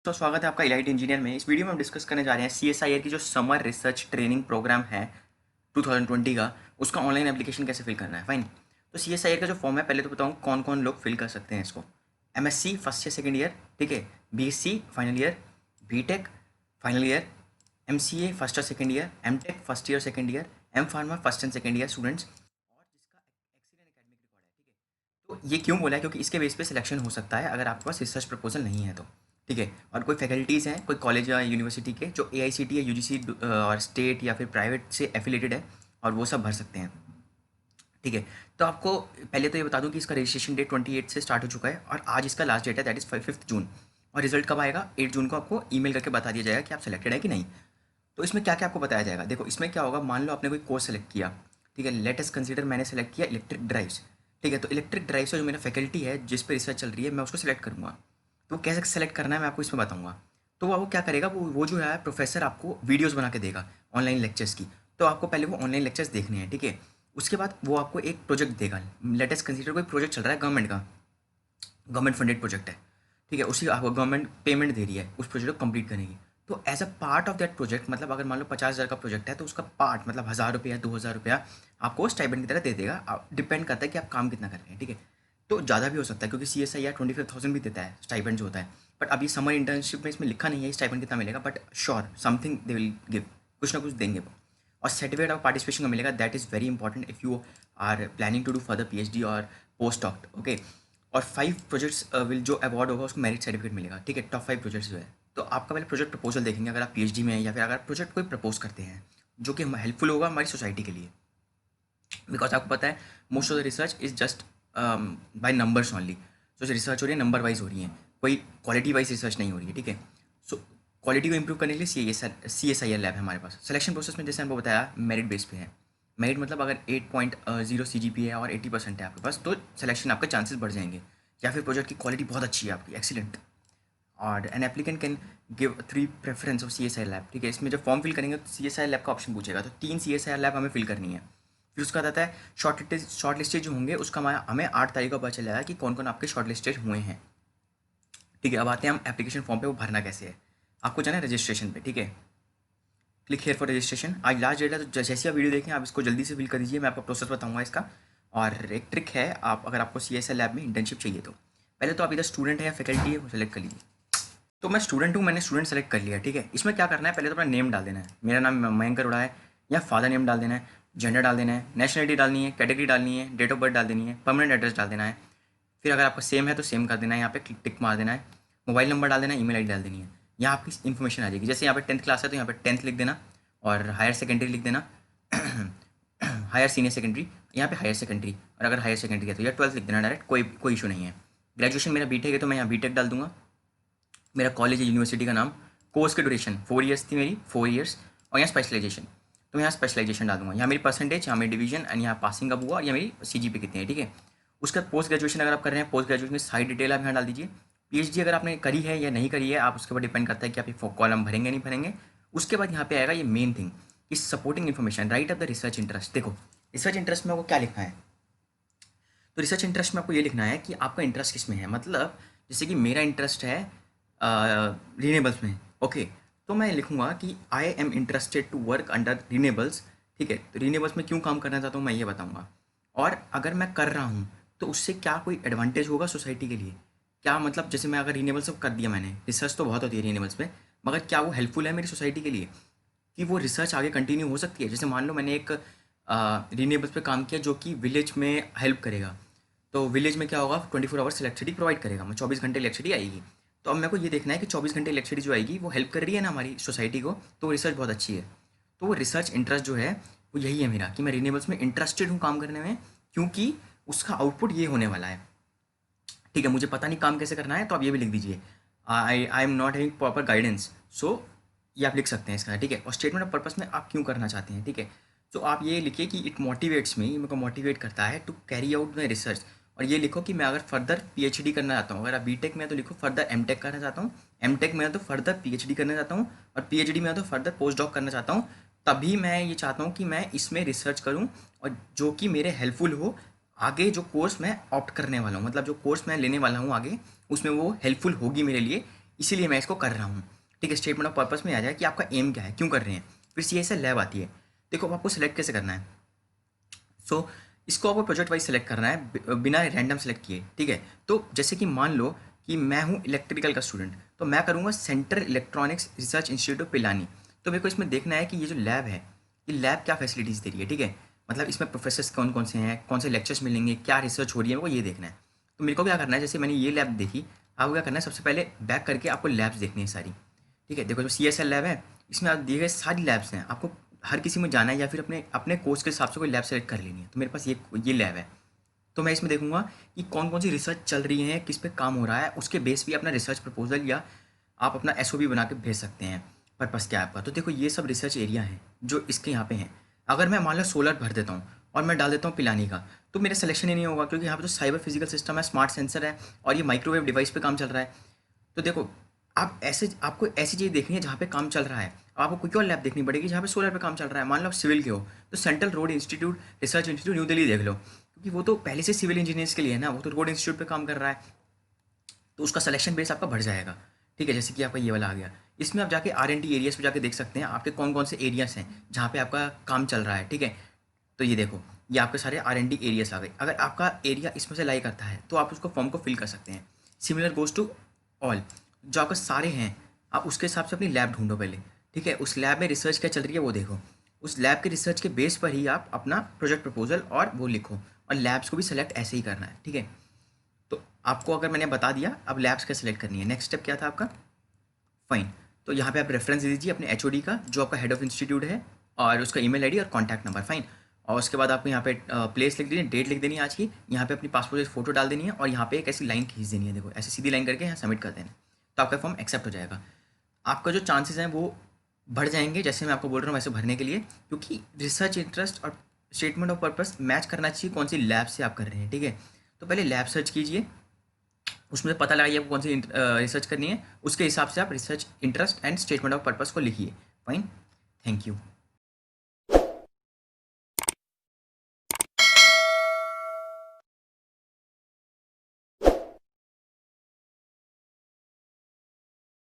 तो स्वागत है आपका इलाइट इंजीनियर में। इस वीडियो में हम डिस्कस करने जा रहे हैं सीएसआईआर की जो समर रिसर्च ट्रेनिंग प्रोग्राम है 2020 का, उसका ऑनलाइन एप्लीकेशन कैसे फिल करना है। फाइन। तो सीएसआईआर का जो फॉर्म है, पहले तो बताऊँ कौन कौन लोग फिल कर सकते हैं इसको। MSc first year second year, ठीक है, BSc final year, BTech final year, MCA first और second year, MTech first year second year, M pharma first and second year students, और जिसका एक्सीलेंट एकेडमिक रिकॉर्ड है, ठीक है। तो ये क्यों बोला है, क्योंकि इसके बेस पे सिलेक्शन हो सकता है अगर आपके पास रिसर्च प्रपोजल नहीं है तो, ठीक है। और कोई फैकल्टीज़ हैं, कोई कॉलेज या यूनिवर्सिटी के जो एआईसीटी या यूजीसी और स्टेट या फिर प्राइवेट से एफिलेटेड है, और वो सब भर सकते हैं, ठीक है। तो आपको पहले तो ये बता दूं कि इसका रजिस्ट्रेशन डेट 28 से स्टार्ट हो चुका है, और आज इसका लास्ट डेट है, दैट इज़ 5 जून। और रिजल्ट कब आएगा? 8 जून को आपको ईमेल करके बता दिया जाएगा कि आप सेलेक्टेड है कि नहीं। तो इसमें क्या क्या आपको बताया जाएगा, देखो इसमें क्या होगा। मान लो आपने कोई कोर्स सेलेक्ट किया, ठीक है। लेट अस कंसीडर मैंने सेलेक्ट किया इलेक्ट्रिक ड्राइव्स, ठीक है। तो इलेक्ट्रिक ड्राइव से जो मेरा फैकल्टी है जिस पे रिसर्च चल रही है, मैं उसको सेलेक्ट करूँगा। तो कैसे सेलेक्ट करना है मैं आपको इसमें बताऊँगा। तो वो क्या करेगा, वो जो है प्रोफेसर आपको वीडियोज़ बना के देगा ऑनलाइन लेक्चर्स की। तो आपको पहले वो ऑनलाइन लेक्चर्स देखने हैं, ठीक है। उसके बाद वो आपको एक प्रोजेक्ट देगा। लेट अस कंसीडर कोई प्रोजेक्ट चल रहा है गवर्नमेंट का, गवर्नमेंट फंडेड प्रोजेक्ट है, ठीक है। उसी आपको गवर्नमेंट पेमेंट दे रही है उस प्रोजेक्ट को कंप्लीट करने की। तो as a part of that project, मतलब अगर मान लो 50,000 का प्रोजेक्ट है, तो उसका पार्ट मतलब 1,000 रुपये या 2,000 रुपया आपको स्टाइपेंड की तरह दे देगा। डिपेंड करता है कि आप काम कितना कर रहे हैं, ठीक है। तो ज़्यादा भी हो सकता है, क्योंकि CSIR 25,000 भी देता है स्टाइपेंड जो होता है। बट अभी समर इंटर्नशिप में इसमें लिखा नहीं है स्टाइपेंड कितना मिलेगा, but sure something they will give, कुछ ना कुछ देंगे वो। और सर्टिफिकेट ऑफ पार्टिसिपेशन का मिलेगा, that is very important if you are planning to do further PhD और पोस्ट डॉक्ट, ओके। और 5 प्रोजेक्ट्स विल जो अवार्ड होगा उसको मेरिट सर्टिफिकेट मिलेगा, ठीक है। टॉप 5 प्रोजेक्ट्स जो है, तो आपका पहले प्रोजेक्ट प्रपोजल देखेंगे अगर आप PhD में हैं, या फिर अगर प्रोजेक्ट कोई प्रपोज करते हैं जो कि हेल्पफुल होगा हमारी सोसाइटी के लिए। बिकॉज आपको पता है most of the research is just by numbers only. जो रिसर्च हो रही है नंबर वाइज हो रही है, कोई क्वालिटी वाइज रिसर्च नहीं हो रही है, ठीक है। सो क्वालिटी को इंप्रूव करने के लिए CSIR लैब है हमारे पास। सिलेक्शन प्रोसेस में जैसे हमको बताया मेरिट बेस पे है। मेरिट मतलब अगर 8.0 CGPA है और 80% है आपके पास, तो सिलेक्शन आपके चांसेस बढ़ जाएंगे। या फिर प्रोजेक्ट की क्वालिटी बहुत अच्छी है आपकी, एक्सीलेंट। और an applicant can give 3 preference of CSIR lab, ठीक है। इसमें जब फॉर्म फिल करेंगे तो CSIR लैब का ऑप्शन पूछेगा, तो 3 CSIR लैब हमें फिल करनी है। फिर उसका आता है शॉर्ट लिस्टेड जो होंगे, उसका हमें 8 तारीख को पता चल जाएगा कि कौन कौन आपके शॉर्ट लिस्टेड हुए हैं, ठीक है। अब आते हैं हम एप्लीकेशन फॉर्म पे, वो भरना कैसे है। आपको जाना है रजिस्ट्रेशन पे, ठीक है। Click here for registration. आज लास्ट डेट है, तो जैसे आप वीडियो देखें आप इसको जल्दी से फिल कर दीजिए, मैं आपको प्रोसेस बताऊंगा इसका। और एक ट्रिक है, आप अगर आपको CSIR लैब में इंटर्नशिप चाहिए तो पहले तो आप इधर स्टूडेंट है या फैकल्टी है वो सेलेक्ट कर लीजिए। तो मैं स्टूडेंट हूँ, मैंने स्टूडेंट सेलेक्ट कर लिया, ठीक है। इसमें क्या करना है, पहले तो अपना नेम डाल देना है। मेरा नाम मयंक अरोड़ा है, या फादर नेम डाल देना है, जेंडर डाल देना है, नेशनलिटी डालनी है, कैटेगरी डालनी है, डेट ऑफ बर्थ डाल देनी है, परमानेंट एड्रेस डाल देना है। फिर अगर आपका सेम है तो सेम कर देना है, यहाँ पे टिक मार देना है। मोबाइल नंबर डाल देना है, ईमेल आईडी डाल देनी है। यहाँ आपकी इन्फॉर्मेशन आ जाएगी। जैसे यहाँ पे 10th क्लास है तो यहाँ पे 10th लिख देना, और हायर सेकेंडरी लिख देना हायर सीनियर सेकेंडरी, यहाँ पे हायर सेकेंडरी। और अगर हायर सेकेंडरी है तो या 12th लिख देना डायरेक्ट, कोई इशू नहीं है। ग्रेजुएशन मेरा बीटेक है तो मैं यहाँ बीटेक डाल दूंगा। मेरा कॉलेज है, यूनिवर्सिटी का नाम, कोर्स की ड्यूरेशन 4 ईयर्स थी मेरी, 4 ईयर्स। और यहाँ स्पेशलाइजेशन, तो मैं यहाँ स्पेशलाइजेशन डाल दूंगा। यहाँ मेरी परसेंटेज, यहाँ मेरी डिवीजन, एंड यहाँ पासिंग कब हुआ, और यहाँ मेरी CGPA कितनी है, ठीक है। उसका पोस्ट ग्रेजुएशन अगर आप कर रहे हैं, पोस्ट ग्रेजुएशन में सारी डिटेल आप यहाँ डाल दीजिए। PhD अगर आपने करी है या नहीं करी है, आप उसके ऊपर डिपेंड करता है कि आप ये कॉलम भरेंगे नहीं भरेंगे। उसके बाद यहाँ पे आएगा ये मेन थिंग, इस supporting information, right of the research interest. देखो रिसर्च इंटरेस्ट में आपको क्या लिखना है, तो रिसर्च इंटरेस्ट में आपको ये लिखना है कि आपका इंटरेस्ट किस में है। मतलब जैसे कि मेरा इंटरेस्ट है रिनेबल्स में, ओके। तो मैं लिखूंगा कि I am interested to work under renewables, ठीक है। तो रिनेबल्स में क्यों काम करना चाहता हूँ मैं ये बताऊँगा। और अगर मैं कर रहा हूँ तो उससे क्या कोई एडवांटेज होगा सोसाइटी के लिए, क्या मतलब जैसे मैं अगर रिनेबल्स कर दिया मैंने, रिसर्च तो बहुत होती है रिनेबल्स में, मगर क्या वो हेल्पफुल है मेरी सोसाइटी के लिए, कि वो रिसर्च आगे कंटिन्यू हो सकती है। जैसे मान लो मैंने एक रिनेबल्स पे काम किया जो कि विलेज में हेल्प करेगा, तो विलेज में क्या होगा, 24 आवर्स इलेक्ट्रिसिटी प्रोवाइड करेगा, मैं 24 घंटे इलेक्ट्रिसिटी आएगी। तो अब मेरे को ये देखना है कि 24 घंटे इलेक्ट्रिसिटी जो आएगी वो हेल्प कर रही है ना हमारी सोसाइटी को, तो वो रिसर्च बहुत अच्छी है। तो वो रिसर्च इंटरेस्ट जो है वो यही है मेरा, कि मैं रिन्यूएबल्स में इंटरेस्टेड हूँ काम करने में, क्योंकि उसका आउटपुट ये होने वाला है, ठीक है। मुझे पता नहीं काम कैसे करना है, तो आप ये भी लिख दीजिए, I am not having proper guidance. So ये आप लिख सकते हैं इसका, ठीक है। और स्टेटमेंट ऑफ पर्पस में आप क्यों करना चाहते हैं, ठीक है। तो आप ये लिखिए कि इट मोटिवेट्स मी, मेरे को मोटिवेट करता है to carry out my research. और ये लिखो कि मैं अगर फर्दर PhD करना चाहता हूँ, अगर आप बीटेक में है तो लिखो फर्दर एमटेक करना चाहता हूँ, एमटेक में है तो फर्दर PhD करना चाहता हूँ, और PhD में है तो फर्दर पोस्ट डॉक करना चाहता हूँ। तभी मैं ये चाहता हूँ कि मैं इसमें रिसर्च करूँ, और जो कि मेरे हेल्पफुल हो आगे जो कोर्स मैं ऑप्ट करने वाला हूँ, मतलब जो कोर्स मैं लेने वाला हूँ आगे, उसमें वो हेल्पफुल होगी मेरे लिए इसीलिए मैं इसको कर रहा हूँ। ठीक है, स्टेटमेंट ऑफ पर्पस में आ जाए कि आपका एम क्या है, क्यों कर रहे हैं। फिर CSI लैब आती है। देखो अब आपको सेलेक्ट कैसे करना है। सो इसको आपको प्रोजेक्ट वाइज सेलेक्ट करना है, बिना रैंडम सेलेक्ट किए। ठीक है, तो जैसे कि मान लो कि मैं हूँ इलेक्ट्रिकल का स्टूडेंट, तो मैं करूँगा central electronics research institute of Pilani. तो मेरे को इसमें देखना है कि ये जो लैब है, ये लैब क्या फैसिलिटीज़ दे रही है। ठीक है, मतलब इसमें प्रोफेसर्स कौन कौन से हैं, कौन से लेक्चर्स मिलेंगे, क्या रिसर्च हो रही है, मेरे को ये देखना है। तो मेरे को क्या करना है, जैसे मैंने ये लैब देखी, आपको क्या करना है, सबसे पहले बैक करके आपको लैब्स देखनी है सारी। ठीक है, देखो जो CSL लैब है, इसमें आप दिए गए सारी लैब्स हैं, आपको हर किसी में जाना है या फिर अपने अपने कोर्स के हिसाब से कोई लैब सेलेक्ट कर लेनी है। तो मेरे पास ये लैब है, तो मैं इसमें देखूंगा कि कौन कौन सी रिसर्च चल रही है, किस पे काम हो रहा है, उसके बेस पे अपना रिसर्च प्रपोजल या आप अपना SOP बना के भेज सकते हैं। पर्पस क्या है आपका। तो देखो ये सब रिसर्च एरिया हैं जो इसके यहाँ पे हैं। अगर मैं मान लो सोलर भर देता हूँ और मैं डाल देता हूँ पिलानी का, तो मेरा सिलेक्शन ही नहीं होगा, क्योंकि यहाँ पे जो साइबर फिजिकल सिस्टम है, स्मार्ट सेंसर है और ये माइक्रोवेव डिवाइस पे काम चल रहा है। तो देखो आपको ऐसी चीज़ देखनी है जहाँ पे काम चल रहा है। अब आपको कोई और लैब देखनी पड़ेगी जहाँ पे सोलर पे काम चल रहा है। मान लो आप सिविल के हो, तो central road institute research institute new Delhi देख लो, क्योंकि वो तो पहले से सिविल इंजीनियर्स के लिए है ना, वो तो रोड इंस्टीट्यूट पे काम कर रहा है, तो उसका सिलेक्शन बेस आपका बढ़ जाएगा। ठीक है, जैसे कि आपका ये वाला आ गया, इसमें आप जाके R&D एरियाज़ पे जाके देख सकते हैं आपके कौन कौन से एरियाज़ हैं जहाँ पे आपका काम चल रहा है। ठीक है, तो ये देखो ये आपके सारे R&D एरियाज़ आ गए। अगर आपका एरिया इसमें से लाई करता है तो आप उसको फॉर्म को फिल कर सकते हैं। सिमिलर गोज टू ऑल, जो आपके सारे हैं आप उसके हिसाब से अपनी लैब ढूंढो पहले। ठीक है, उस लैब में रिसर्च क्या चल रही है वो देखो, उस लैब के रिसर्च के बेस पर ही आप अपना प्रोजेक्ट प्रपोजल और वो लिखो, और लैब्स को भी सेलेक्ट ऐसे ही करना है। ठीक है, तो आपको अगर मैंने बता दिया अब लैब्स क्या सेलेक्ट करनी है, नेक्स्ट स्टेप क्या था आपका, फाइन। तो यहाँ पे आप रेफरेंस दे दीजिए अपने HOD का, जो आपका हेड ऑफ इंस्टीट्यूट है, और उसका ईमेल आईडी और कॉन्टैक्ट नंबर, फाइन। और उसके बाद आपको यहाँ पे प्लेस लिख देनी है, डेट लिख देनी है आज की, यहाँ पे अपनी पासपोर्ट साइज फोटो डाल देनी है, और यहाँ पे एक ऐसी लाइन खींच देनी है, देखो ऐसे सीधी लाइन करके यहाँ सबमिट कर देना, तो आपका फॉर्म एक्सेप्ट हो जाएगा। आपका जो चांसेस हैं वो बढ़ जाएंगे, जैसे मैं आपको बोल रहा हूँ वैसे भरने के लिए, क्योंकि रिसर्च इंटरेस्ट और स्टेटमेंट ऑफ पर्पस मैच करना चाहिए कौन सी लैब से आप कर रहे हैं। ठीक है, तो पहले लैब सर्च कीजिए, उसमें पता लगाइए आपको कौन सी रिसर्च करनी है, उसके हिसाब से आप research interest and statement of purpose को लिखिए। Fine, thank you.